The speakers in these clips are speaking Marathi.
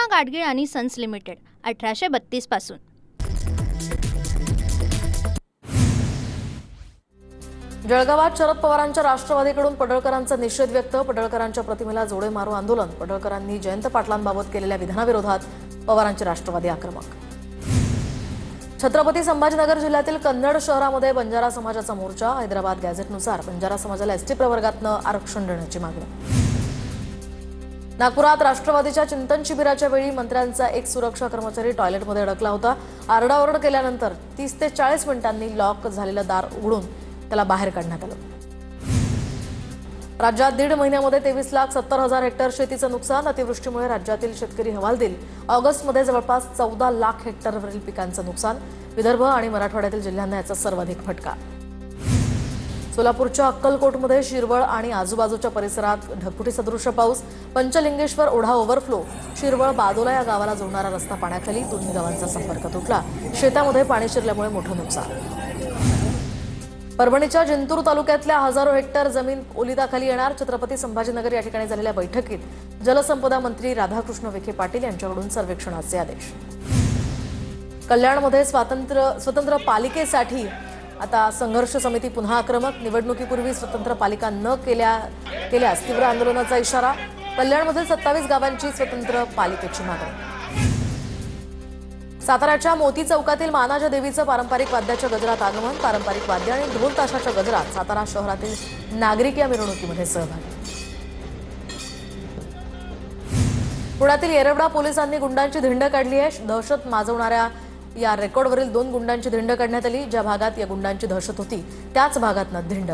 पूना गाडगीळ आणि सन्स लिमिटेड 1832 पासून। जळगावात शरद पवारांच्या राष्ट्रवादीकडून पडळकरांचा निषेध व्यक्त। पडळकरांच्या प्रतिमेला जोडे मारू आंदोलन। पडळकरांनी जयंत पाटलांबाबत केलेल्या विधानाविरोधात पवारांचे राष्ट्रवादी आक्रमक। छत्रपती संभाजीनगर जिल्ह्यातील कन्नड शहरामध्ये बंजारा समाजाचा मोर्चा। हैदराबाद गॅझेटनुसार बंजारा समाजाला एसटी प्रवर्गातनं आरक्षण देण्याची मागणी। नागपुरात राष्ट्रवादीच्या चिंतन शिबिराच्या वेळी मंत्र्यांचा एक सुरक्षा कर्मचारी टॉयलेटमध्ये अडकला होता। आरडाओरड केल्यानंतर 30 ते 40 मिनिटांनी लॉक झालेलं दार उघडून त्याला बाहेर काढण्यात आलं। राज्यात 1.5 महिन्यामध्ये 23,70,000 हेक्टर शेतीचं नुकसान। अतिवृष्टीमुळे राज्यातील शेतकरी हवालदिल। ऑगस्टमध्ये जवळपास 14 लाख हेक्टरवरील पिकांचं नुकसान। विदर्भ आणि मराठवाड्यातील जिल्ह्यांना याचा सर्वाधिक फटका। सोलापूरच्या अक्कलकोटमध्ये शिरवळ आणि आजूबाजूच्या परिसरात ढगफुटीसदृश पाऊस। पंचलिंगेश्वर ओढा ओव्हरफ्लो। शिरवळ बादोला या गावाला जोडणारा रस्ता पाण्याखाली। दोन्ही गावांचा संपर्क तुटला। शेतामध्ये पाणी शिरल्यामुळे मोठं नुकसान। परभणीच्या जिंतूर तालुक्यातल्या हजारो हेक्टर जमीन ओलिताखाली येणार। छत्रपती संभाजीनगर या ठिकाणी झालेल्या बैठकीत जलसंपदा मंत्री राधाकृष्ण विखे पाटील यांच्याकडून सर्वेक्षणाचे आदेश। कल्याणमध्ये स्वतंत्र पालिकेसाठी आता संघर्ष समिती पुन्हा आक्रमक। निवडणुकीपूर्वी स्वतंत्र पालिका न केल्यास तीव्र आंदोलनाचा इशारा। कल्याणमधील 27 गावांची स्वतंत्र पालिकेची मागणी। साताऱ्याच्या मोती चौकातील मानाच्या देवीचं पारंपरिक वाद्याच्या गजरात आगमन। पारंपरिक वाद्य आणि ढोल ताशाच्या गजरात सातारा शहरातील नागरिक या मिरवणुकीमध्ये सहभागी। पुण्यातील येरवडा पोलिसांनी गुंडांची धिंड काढली आहे। दहशत माजवणाऱ्या या रेकॉर्डवरील 2 गुंडांची धिंड काढण्यात आली। ज्या भागात या गुंडांची दहशत होती त्याच भागातनं धिंड।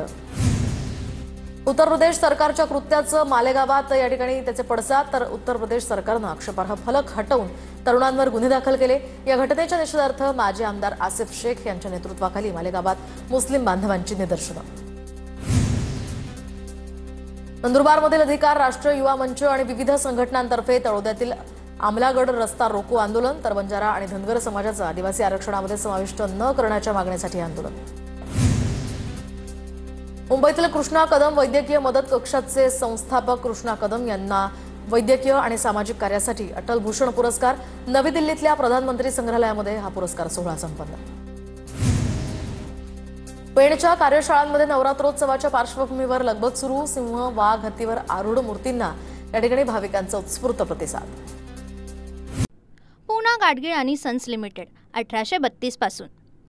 उत्तर प्रदेश सरकारच्या कृत्याचं मालेगावात या ठिकाणी त्याचे पडसाद। तर उत्तर प्रदेश सरकारनं आक्षेपार्ह फलक हटवून तरुणांवर गुन्हे दाखल केले। या घटनेच्या निषेधार्थ माजी आमदार आसिफ शेख यांच्या नेतृत्वाखाली मालेगावात मुस्लिम बांधवांची निदर्शनं। नंदुरबारमधील अधिकार राष्ट्रीय युवा मंच आणि विविध संघटनांतर्फे तळोद्यातील आमलागड रस्ता रोको आंदोलन। तर बंजारा आणि धनगर समाजाचा आदिवासी आरक्षणामध्ये समाविष्ट न करण्याच्या मागणीसाठी आंदोलन। मुंबईतील कृष्णा कदम वैद्यकीय मदत कक्षाचे संस्थापक कृष्णा कदम यांना वैद्यकीय आणि सामाजिक कार्यासाठी अटल भूषण पुरस्कार। नवी दिल्लीतल्या प्रधानमंत्री संग्रहालयामध्ये हा पुरस्कार सोहळा संपन्न। पेणच्या कार्यशाळांमध्ये नवरात्रोत्सवाच्या पार्श्वभूमीवर लगबग सुरू। सिंह वाघ हत्तीवर आरूढ मूर्तींना या ठिकाणी भाविकांचा उत्स्फूर्त प्रतिसाद। पूना गाडगीळ आणि सन्स लिमिटेड 1832 पासून।